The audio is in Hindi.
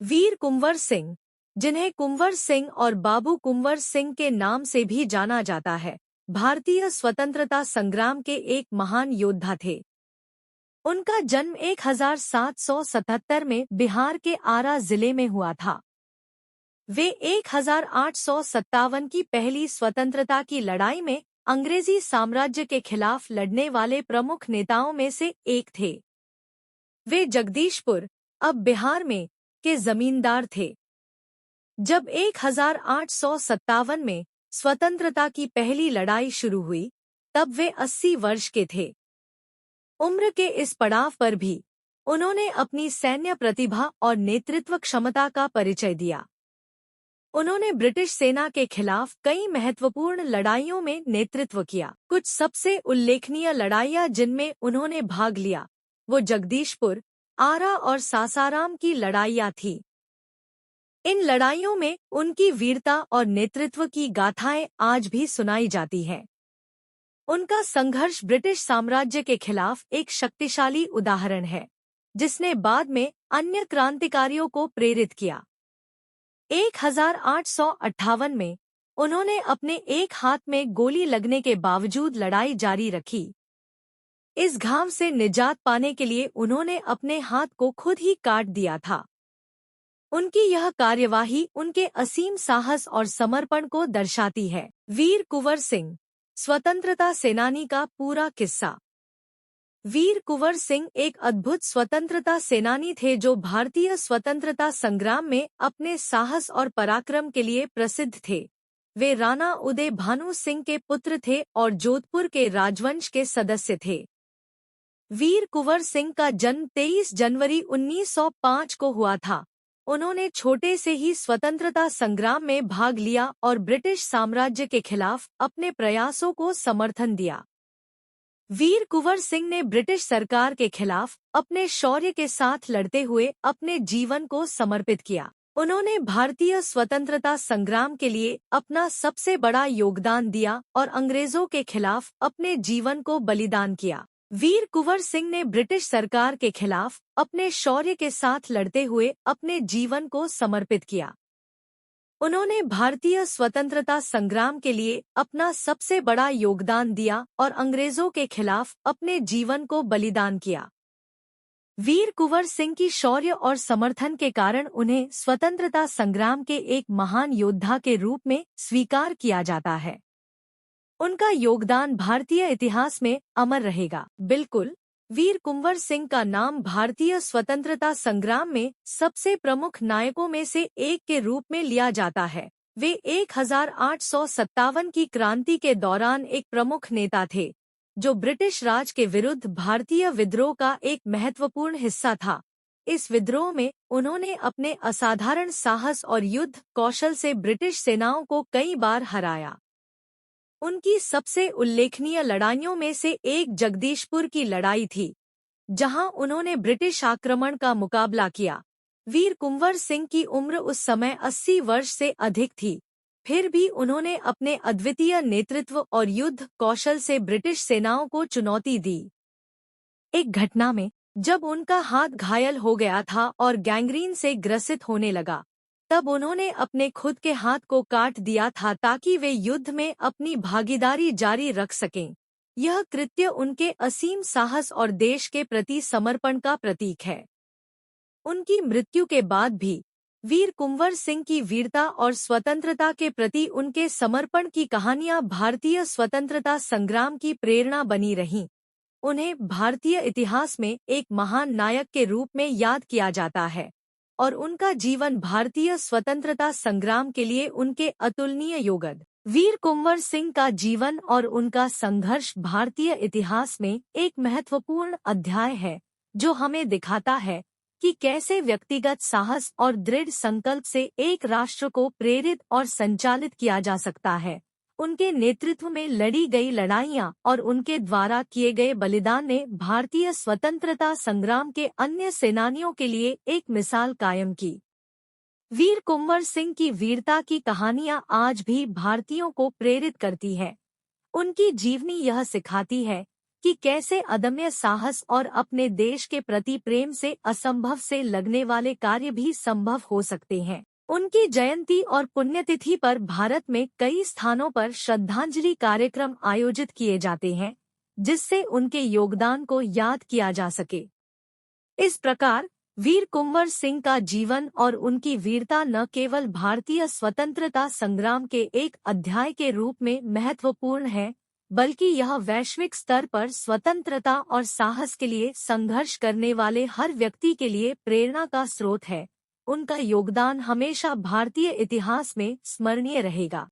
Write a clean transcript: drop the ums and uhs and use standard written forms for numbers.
वीर कुंवर सिंह, जिन्हें कुंवर सिंह और बाबू कुंवर सिंह के नाम से भी जाना जाता है, भारतीय स्वतंत्रता संग्राम के एक महान योद्धा थे। उनका जन्म 1777 में बिहार के आरा जिले में हुआ था। वे 1857 की पहली स्वतंत्रता की लड़ाई में अंग्रेजी साम्राज्य के खिलाफ लड़ने वाले प्रमुख नेताओं में से एक थे। वे जगदीशपुर, अब बिहार में, के जमींदार थे। जब 1857 में स्वतंत्रता की पहली लड़ाई शुरू हुई, तब वे 80 वर्ष के थे। उम्र के इस पड़ाव पर भी उन्होंने अपनी सैन्य प्रतिभा और नेतृत्व क्षमता का परिचय दिया। उन्होंने ब्रिटिश सेना के खिलाफ कई महत्वपूर्ण लड़ाइयों में नेतृत्व किया। कुछ सबसे उल्लेखनीय लड़ाइयां जिनमें उन्होंने भाग लिया, वो जगदीशपुर, आरा और सासाराम की लड़ाइयां थीं। इन लड़ाइयों में उनकी वीरता और नेतृत्व की गाथाएं आज भी सुनाई जाती हैं। उनका संघर्ष ब्रिटिश साम्राज्य के खिलाफ एक शक्तिशाली उदाहरण है, जिसने बाद में अन्य क्रांतिकारियों को प्रेरित किया। 1858 में उन्होंने अपने एक हाथ में गोली लगने के बावजूद लड़ाई जारी रखी। इस घाव से निजात पाने के लिए उन्होंने अपने हाथ को खुद ही काट दिया था। उनकी यह कार्यवाही उनके असीम साहस और समर्पण को दर्शाती है। वीर कुंवर सिंह, स्वतंत्रता सेनानी का पूरा किस्सा। वीर कुंवर सिंह एक अद्भुत स्वतंत्रता सेनानी थे जो भारतीय स्वतंत्रता संग्राम में अपने साहस और पराक्रम के लिए प्रसिद्ध थे। वे राणा उदय भानु सिंह के पुत्र थे और जोधपुर के राजवंश के सदस्य थे। वीर कुंवर सिंह का जन्म 23 जनवरी 1905 को हुआ था। उन्होंने छोटे से ही स्वतंत्रता संग्राम में भाग लिया और ब्रिटिश साम्राज्य के खिलाफ अपने प्रयासों को समर्थन दिया। वीर कुंवर सिंह ने ब्रिटिश सरकार के खिलाफ अपने शौर्य के साथ लड़ते हुए अपने जीवन को समर्पित किया। उन्होंने भारतीय स्वतंत्रता संग्राम के लिए अपना सबसे बड़ा योगदान दिया और अंग्रेजों के खिलाफ अपने जीवन को बलिदान किया। वीर कुंवर सिंह ने ब्रिटिश सरकार के खिलाफ अपने शौर्य के साथ लड़ते हुए अपने जीवन को समर्पित किया। उन्होंने भारतीय स्वतंत्रता संग्राम के लिए अपना सबसे बड़ा योगदान दिया और अंग्रेजों के खिलाफ अपने जीवन को बलिदान किया। वीर कुंवर सिंह की शौर्य और समर्थन के कारण उन्हें स्वतंत्रता संग्राम के एक महान योद्धा के रूप में स्वीकार किया जाता है। उनका योगदान भारतीय इतिहास में अमर रहेगा। बिल्कुल, वीर कुंवर सिंह का नाम भारतीय स्वतंत्रता संग्राम में सबसे प्रमुख नायकों में से एक के रूप में लिया जाता है। वे 1857 की क्रांति के दौरान एक प्रमुख नेता थे, जो ब्रिटिश राज के विरुद्ध भारतीय विद्रोह का एक महत्वपूर्ण हिस्सा था। इस विद्रोह में उन्होंने अपने असाधारण साहस और युद्ध कौशल से ब्रिटिश सेनाओं को कई बार हराया। उनकी सबसे उल्लेखनीय लड़ाइयों में से एक जगदीशपुर की लड़ाई थी, जहां उन्होंने ब्रिटिश आक्रमण का मुकाबला किया। वीर कुंवर सिंह की उम्र उस समय 80 वर्ष से अधिक थी, फिर भी उन्होंने अपने अद्वितीय नेतृत्व और युद्ध कौशल से ब्रिटिश सेनाओं को चुनौती दी। एक घटना में जब उनका हाथ घायल हो गया था और गैंग्रीन से ग्रसित होने लगा, तब उन्होंने अपने खुद के हाथ को काट दिया था ताकि वे युद्ध में अपनी भागीदारी जारी रख सकें। यह कृत्य उनके असीम साहस और देश के प्रति समर्पण का प्रतीक है। उनकी मृत्यु के बाद भी वीर कुंवर सिंह की वीरता और स्वतंत्रता के प्रति उनके समर्पण की कहानियां भारतीय स्वतंत्रता संग्राम की प्रेरणा बनी रहीं। उन्हें भारतीय इतिहास में एक महान नायक के रूप में याद किया जाता है और उनका जीवन भारतीय स्वतंत्रता संग्राम के लिए उनके अतुलनीय योगदान। वीर कुंवर सिंह का जीवन और उनका संघर्ष भारतीय इतिहास में एक महत्वपूर्ण अध्याय है, जो हमें दिखाता है कि कैसे व्यक्तिगत साहस और दृढ़ संकल्प से एक राष्ट्र को प्रेरित और संचालित किया जा सकता है। उनके नेतृत्व में लड़ी गई लड़ाइयां और उनके द्वारा किए गए बलिदान ने भारतीय स्वतंत्रता संग्राम के अन्य सेनानियों के लिए एक मिसाल कायम की। वीर कुंवर सिंह की वीरता की कहानियां आज भी भारतीयों को प्रेरित करती है। उनकी जीवनी यह सिखाती है कि कैसे अदम्य साहस और अपने देश के प्रति प्रेम से असंभव से लगने वाले कार्य भी संभव हो सकते हैं। उनकी जयंती और पुण्यतिथि पर भारत में कई स्थानों पर श्रद्धांजलि कार्यक्रम आयोजित किए जाते हैं, जिससे उनके योगदान को याद किया जा सके। इस प्रकार वीर कुंवर सिंह का जीवन और उनकी वीरता न केवल भारतीय स्वतंत्रता संग्राम के एक अध्याय के रूप में महत्वपूर्ण है, बल्कि यह वैश्विक स्तर पर स्वतंत्रता और साहस के लिए संघर्ष करने वाले हर व्यक्ति के लिए प्रेरणा का स्रोत है। उनका योगदान हमेशा भारतीय इतिहास में स्मरणीय रहेगा।